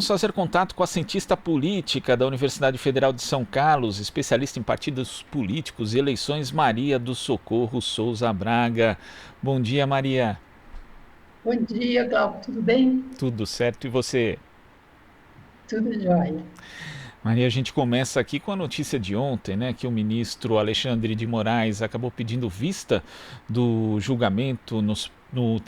vamos fazer contato com a cientista política da Universidade Federal de São Carlos, especialista em partidos políticos e eleições, Maria do Socorro Souza Braga. Bom dia, Maria. Bom dia, Glauco, tudo bem? Tudo certo e você? Tudo jóia. Maria, a gente começa aqui com a notícia de ontem, né, que o ministro Alexandre de Moraes acabou pedindo vista do julgamento no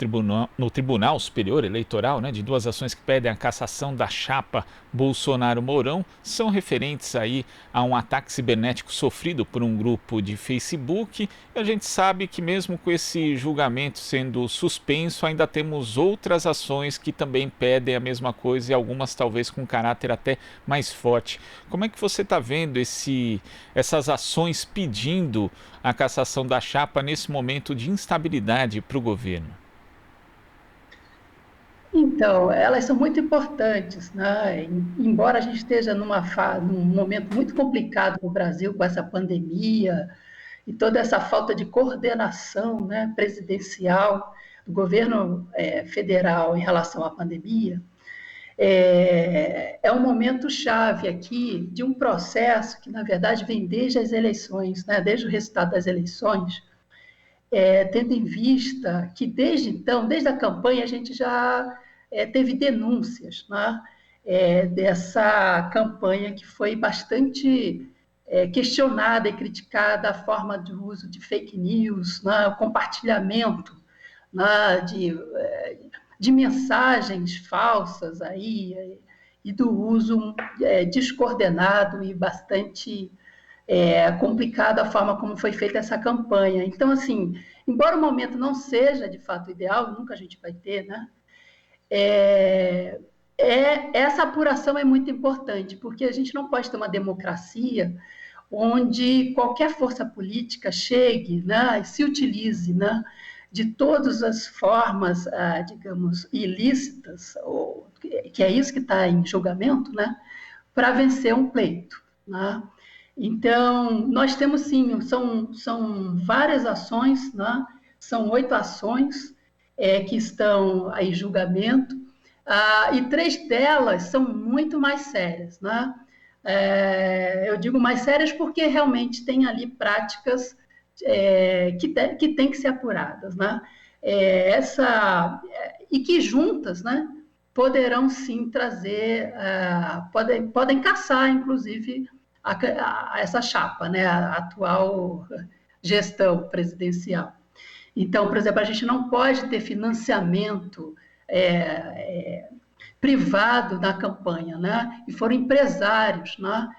Tribunal Superior Eleitoral, né, de duas ações que pedem a cassação da chapa Bolsonaro-Mourão, são referentes aí a um ataque cibernético sofrido por um grupo de Facebook. E a gente sabe que mesmo com esse julgamento sendo suspenso, ainda temos outras ações que também pedem a mesma coisa e algumas talvez com caráter até mais forte. Como é que você está vendo essas ações pedindo a cassação da chapa nesse momento de instabilidade para o governo? Então, elas são muito importantes, né? Embora a gente esteja num momento muito complicado no Brasil com essa pandemia e toda essa falta de coordenação, né, presidencial do governo federal em relação à pandemia, é um momento chave aqui de um processo que, na verdade, vem desde as eleições, né, desde o resultado das eleições, tendo em vista que desde então, desde a campanha, a gente já teve denúncias, né, dessa campanha que foi bastante questionada e criticada, a forma de uso de fake news, né, o compartilhamento, né, de mensagens falsas aí, e do uso descoordenado e bastante complicada a forma como foi feita essa campanha. Então, assim, embora o momento não seja de fato ideal, nunca a gente vai ter, né? Essa apuração é muito importante, porque a gente não pode ter uma democracia onde qualquer força política chegue, né, e se utilize, né, de todas as formas, digamos, ilícitas, que é isso que está em julgamento, né, para vencer um pleito, né? Então, nós temos sim, são várias ações, né? São 8 ações que estão em julgamento, e 3 delas são muito mais sérias, né? Eu digo mais sérias porque realmente tem ali práticas que têm que ser apuradas, né? E que juntas, né, poderão sim trazer, podem caçar, inclusive, essa chapa, né, a atual gestão presidencial. Então, por exemplo, a gente não pode ter financiamento privado na campanha, né? E foram empresários, né,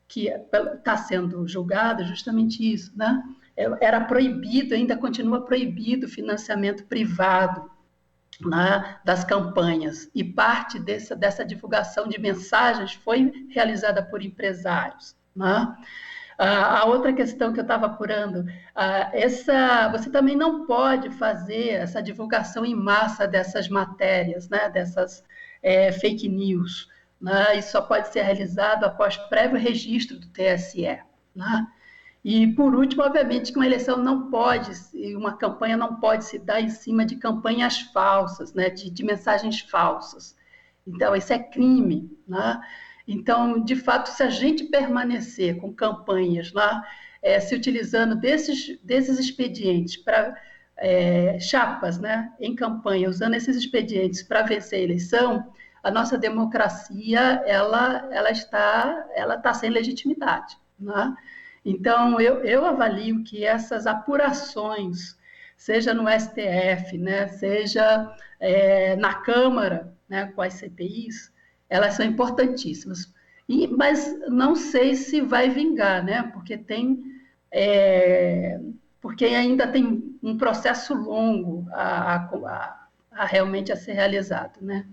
que está sendo julgado justamente isso, né? Era proibido, ainda continua proibido o financiamento privado, né, das campanhas, e parte dessa divulgação de mensagens foi realizada por empresários, né? A outra questão que eu estava apurando, você também não pode fazer essa divulgação em massa dessas matérias, né, dessas fake news, né? Isso só pode ser realizado após prévio registro do TSE, né? E, por último, obviamente, que uma eleição não pode, uma campanha não pode se dar em cima de campanhas falsas, né, de mensagens falsas. Então, isso é crime, né? Então, de fato, se a gente permanecer com campanhas lá, se utilizando desses expedientes para chapas, né, em campanha, usando esses expedientes para vencer a eleição, a nossa democracia ela está sem legitimidade, né? Então, eu avalio que essas apurações, seja no STF, né, seja na Câmara, né, com as CPIs, elas são importantíssimas. Mas não sei se vai vingar, né, porque ainda tem um processo longo a realmente a ser realizado, né?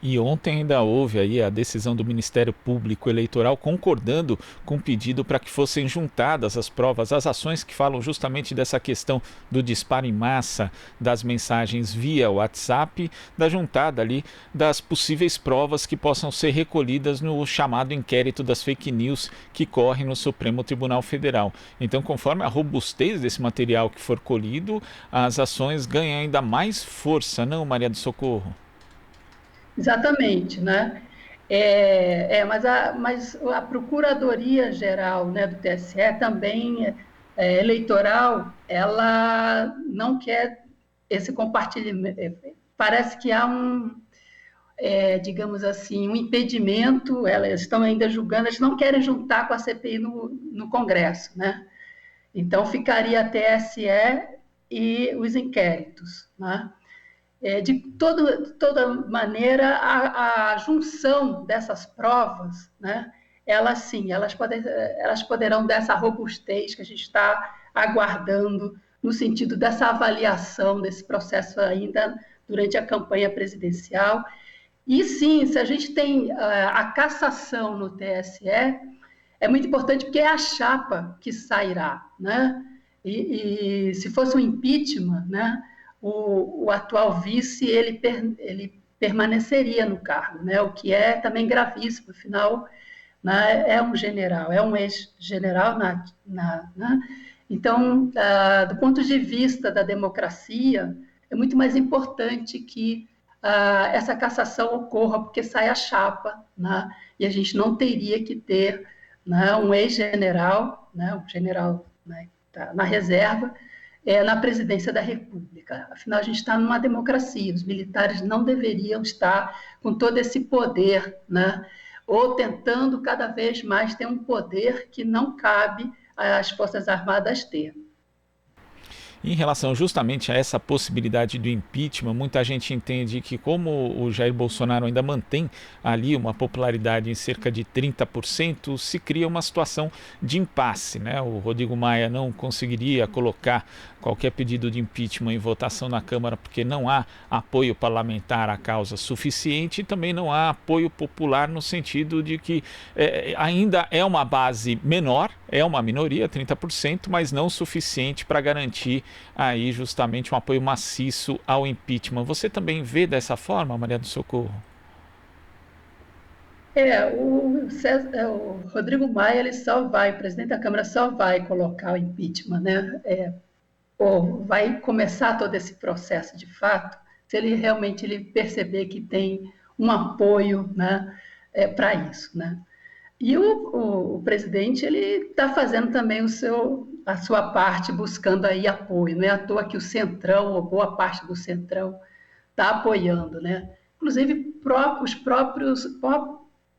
E ontem ainda houve aí a decisão do Ministério Público Eleitoral concordando com o pedido para que fossem juntadas as provas, as ações que falam justamente dessa questão do disparo em massa das mensagens via WhatsApp, da juntada ali das possíveis provas que possam ser recolhidas no chamado inquérito das fake news que corre no Supremo Tribunal Federal. Então, conforme a robustez desse material que for colhido, as ações ganham ainda mais força, não, Maria do Socorro? Exatamente, né? Mas a Procuradoria-Geral, né, do TSE também eleitoral, ela não quer esse compartilhamento. Parece que há digamos assim, um impedimento, elas estão ainda julgando, elas não querem juntar com a CPI no Congresso, né? Então ficaria a TSE e os inquéritos, né? De toda maneira, a junção dessas provas, né, elas poderão dar essa robustez que a gente está aguardando no sentido dessa avaliação desse processo ainda durante a campanha presidencial. E sim, se a gente tem a cassação no TSE, é muito importante porque é a chapa que sairá, né? E se fosse um impeachment, né, o atual vice ele permaneceria no cargo, né? O que é também gravíssimo, afinal, né, é um general, é um ex-general né? Então, do ponto de vista da democracia, é muito mais importante que essa cassação ocorra, porque sai a chapa, né? E a gente não teria que ter, né, um ex-general, né, um general, né, tá na reserva, na presidência da República. Afinal, a gente está numa democracia, os militares não deveriam estar com todo esse poder, né, ou tentando cada vez mais ter um poder que não cabe às Forças Armadas ter. Em relação justamente a essa possibilidade do impeachment, muita gente entende que, como o Jair Bolsonaro ainda mantém ali uma popularidade em cerca de 30%, se cria uma situação de impasse, né? O Rodrigo Maia não conseguiria colocar qualquer pedido de impeachment em votação na Câmara porque não há apoio parlamentar à causa suficiente e também não há apoio popular no sentido de que ainda é uma base menor, é uma minoria, 30%, mas não suficiente para garantir aí justamente um apoio maciço ao impeachment. Você também vê dessa forma, Maria do Socorro? O Rodrigo Maia, o presidente da Câmara só vai colocar o impeachment, né? Ou vai começar todo esse processo de fato, se ele realmente perceber que tem um apoio, né, para isso, né? E o presidente ele está fazendo também a sua parte, buscando aí apoio. Não é à toa que o Centrão, ou boa parte do Centrão, está apoiando, né? Inclusive os próprios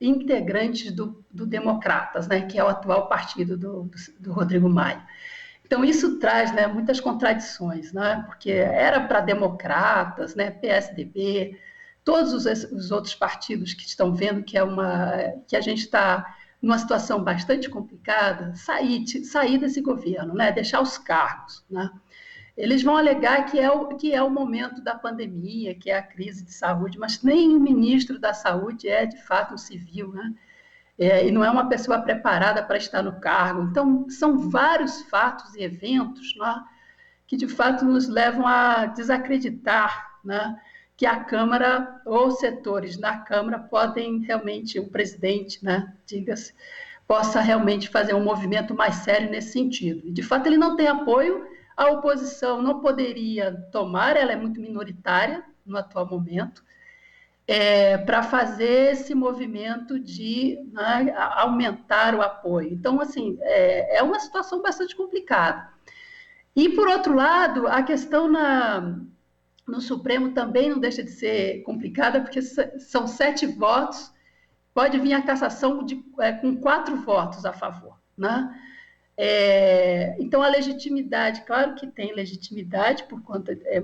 integrantes do Democratas, né, que é o atual partido do Rodrigo Maia. Então, isso traz, né, muitas contradições, né, porque era para democratas, né, PSDB, todos os outros partidos que estão vendo que a gente está numa situação bastante complicada, sair desse governo, né, deixar os cargos. Né. Eles vão alegar que é o momento da pandemia, que é a crise de saúde, mas nem o ministro da Saúde é, de fato, um civil, né? E não é uma pessoa preparada para estar no cargo. Então, são vários fatos e eventos, né, que, de fato, nos levam a desacreditar, né, que a Câmara ou setores na Câmara podem realmente, o presidente, né, diga-se, possa realmente fazer um movimento mais sério nesse sentido. E, de fato, ele não tem apoio, a oposição não poderia tomar, ela é muito minoritária no atual momento, para fazer esse movimento de, né, aumentar o apoio. Então, assim, é uma situação bastante complicada. E, por outro lado, a questão no Supremo também não deixa de ser complicada, porque são 7 votos, pode vir a cassação com 4 votos a favor, né? Então, a legitimidade, claro que tem legitimidade,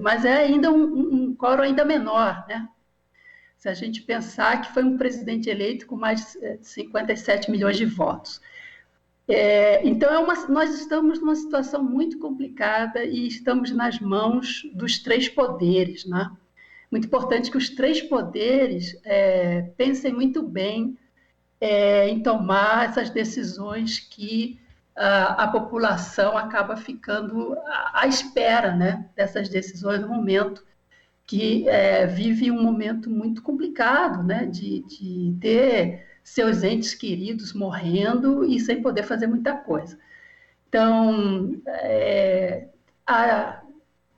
mas é ainda um quórum ainda menor, né? Se a gente pensar que foi um presidente eleito com mais de 57 milhões de votos. Então, nós estamos numa situação muito complicada e estamos nas mãos dos 3 poderes, né? Muito importante que os 3 poderes pensem muito bem em tomar essas decisões que a população acaba ficando à espera, né, dessas decisões no momento que vive um momento muito complicado, né, de ter seus entes queridos morrendo e sem poder fazer muita coisa. Então,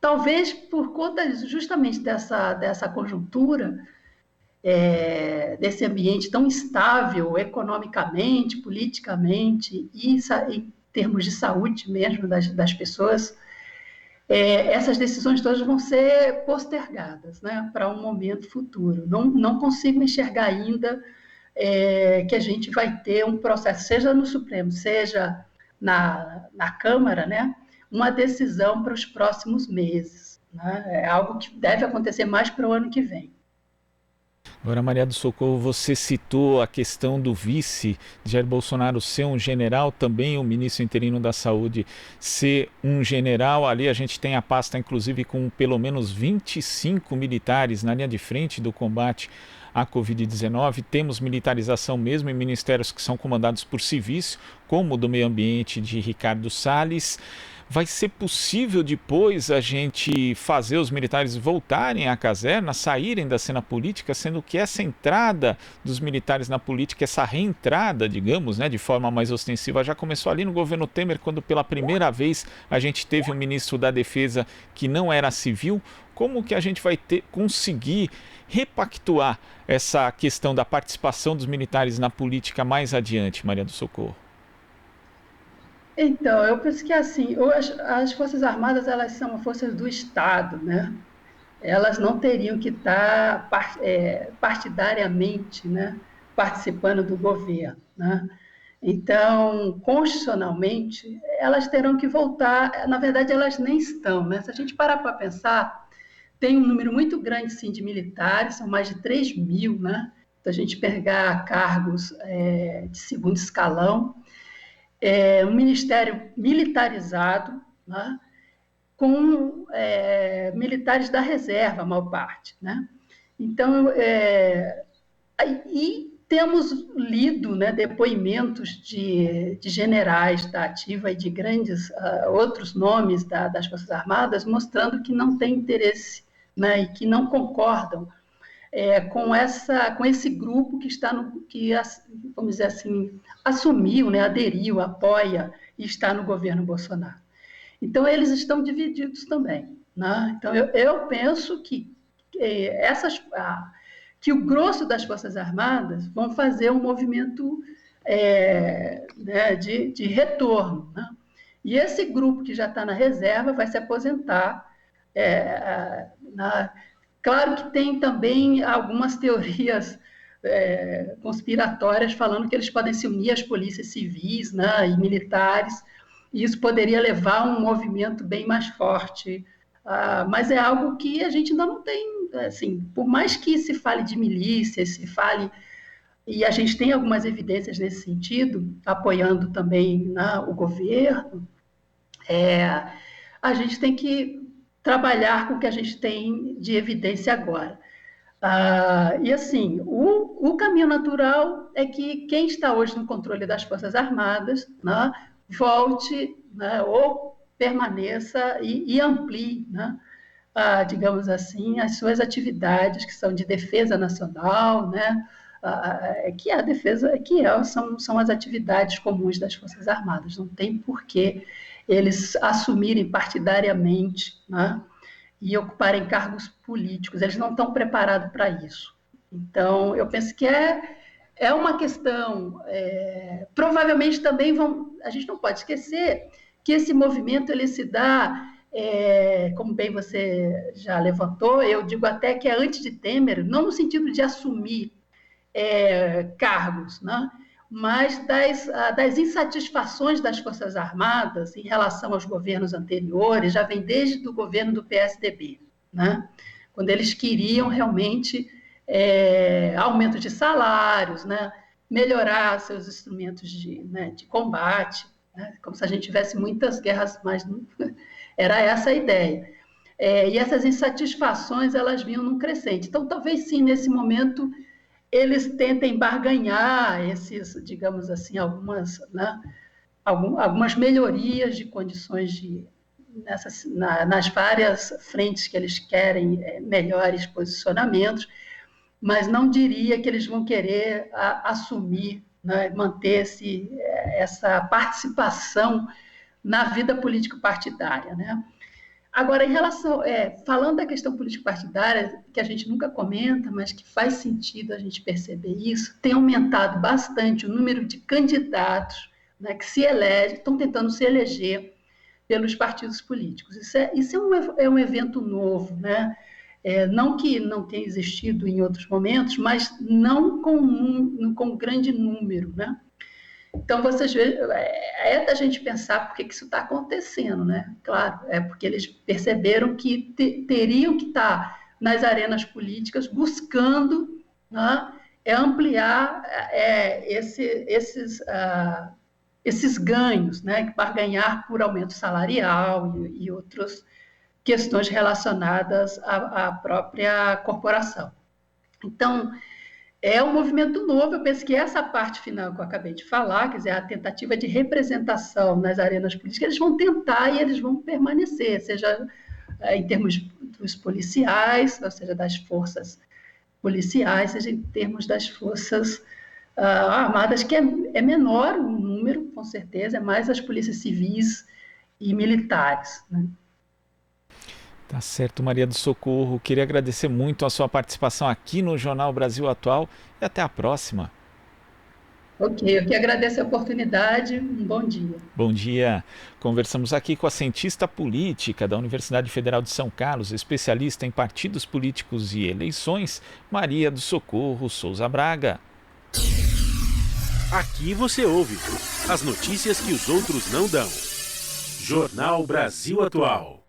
talvez por conta justamente dessa conjuntura, desse ambiente tão instável economicamente, politicamente e em termos de saúde mesmo das pessoas, essas decisões todas vão ser postergadas, né, para um momento futuro. Não consigo enxergar ainda que a gente vai ter um processo, seja no Supremo, seja na Câmara, né, uma decisão para os próximos meses. Né? É algo que deve acontecer mais para o ano que vem. Agora, Maria do Socorro, você citou a questão do vice de Jair Bolsonaro ser um general, também o ministro interino da Saúde ser um general. Ali a gente tem a pasta, inclusive, com pelo menos 25 militares na linha de frente do combate à Covid-19. Temos militarização mesmo em ministérios que são comandados por civis, como o do meio ambiente de Ricardo Salles. Vai ser possível depois a gente fazer os militares voltarem à caserna, saírem da cena política, sendo que essa entrada dos militares na política, essa reentrada, digamos, né, de forma mais ostensiva, já começou ali no governo Temer, quando pela primeira vez a gente teve um ministro da Defesa que não era civil. Como que a gente vai conseguir repactuar essa questão da participação dos militares na política mais adiante, Maria do Socorro? Então, eu penso que assim, as Forças Armadas, elas são forças do Estado, né? Elas não teriam que estar partidariamente, né, participando do governo, né? Então, constitucionalmente, elas terão que voltar, na verdade, elas nem estão, né? Se a gente parar para pensar, tem um número muito grande, sim, de militares, são mais de 3 mil, né? Se a gente pegar cargos de segundo escalão, um ministério militarizado, né, com militares da reserva, a maior parte. Né? Então, e temos lido, né, depoimentos de generais da ativa e de grandes outros nomes das Forças Armadas mostrando que não têm interesse, né, e que não concordam com esse grupo que está vamos dizer assim, assumiu, né, aderiu, apoia e está no governo Bolsonaro. Então, eles estão divididos também. Né? Então, eu penso que que o grosso das Forças Armadas vão fazer um movimento né, de retorno. Né? E esse grupo que já está na reserva vai se aposentar. Claro que tem também algumas teorias conspiratórias falando que eles podem se unir às polícias civis, né, e militares, e isso poderia levar a um movimento bem mais forte. Mas é algo que a gente ainda não tem, assim, por mais que se fale de milícias, se fale, e a gente tem algumas evidências nesse sentido, apoiando também, né, o governo, a gente tem que trabalhar com o que a gente tem de evidência agora. E assim, o caminho natural é que quem está hoje no controle das Forças Armadas, né, volte, né, ou permaneça e amplie, né, digamos assim, as suas atividades que são de defesa nacional, né, que a defesa, são as atividades comuns das Forças Armadas. Não tem por que eles assumirem partidariamente, né, e ocuparem cargos políticos. Eles não estão preparados para isso. Então, eu penso que é uma questão. Provavelmente também a gente não pode esquecer que esse movimento ele se dá, como bem você já levantou, eu digo até que é antes de Temer, não no sentido de assumir cargos, né? Mas das insatisfações das Forças Armadas em relação aos governos anteriores, já vem desde o governo do PSDB, né? Quando eles queriam realmente aumento de salários, né? Melhorar seus instrumentos de combate, né? Como se a gente tivesse muitas guerras, mas não, era essa a ideia. E essas insatisfações, elas vinham num crescente. Então, talvez sim, nesse momento, eles tentem barganhar digamos assim, algumas melhorias de condições nas várias frentes que eles querem melhores posicionamentos, mas não diria que eles vão querer assumir, né, manter essa participação na vida político-partidária. Né? Agora, em relação, falando da questão político-partidária, que a gente nunca comenta, mas que faz sentido a gente perceber isso, tem aumentado bastante o número de candidatos, né, que se elegem, estão tentando se eleger pelos partidos políticos. Isso é um evento novo, né? Não que não tenha existido em outros momentos, mas não com grande número, né? Então, vocês veem, da gente pensar por que isso está acontecendo, né? Claro, é porque eles perceberam que teriam que estar nas arenas políticas buscando, né, ampliar esses ganhos, né, para ganhar por aumento salarial e outras questões relacionadas à própria corporação. Então, é um movimento novo. Eu penso que essa parte final que eu acabei de falar, quer dizer, a tentativa de representação nas arenas políticas, eles vão tentar e eles vão permanecer, seja em termos dos policiais, ou seja, das forças policiais, seja em termos das forças armadas, que é menor o número, com certeza, é mais as polícias civis e militares, né? Tá certo, Maria do Socorro. Queria agradecer muito a sua participação aqui no Jornal Brasil Atual e até a próxima. Ok, eu que agradeço a oportunidade. Um bom dia. Bom dia. Conversamos aqui com a cientista política da Universidade Federal de São Carlos, especialista em partidos políticos e eleições, Maria do Socorro Souza Braga. Aqui você ouve as notícias que os outros não dão. Jornal Brasil Atual.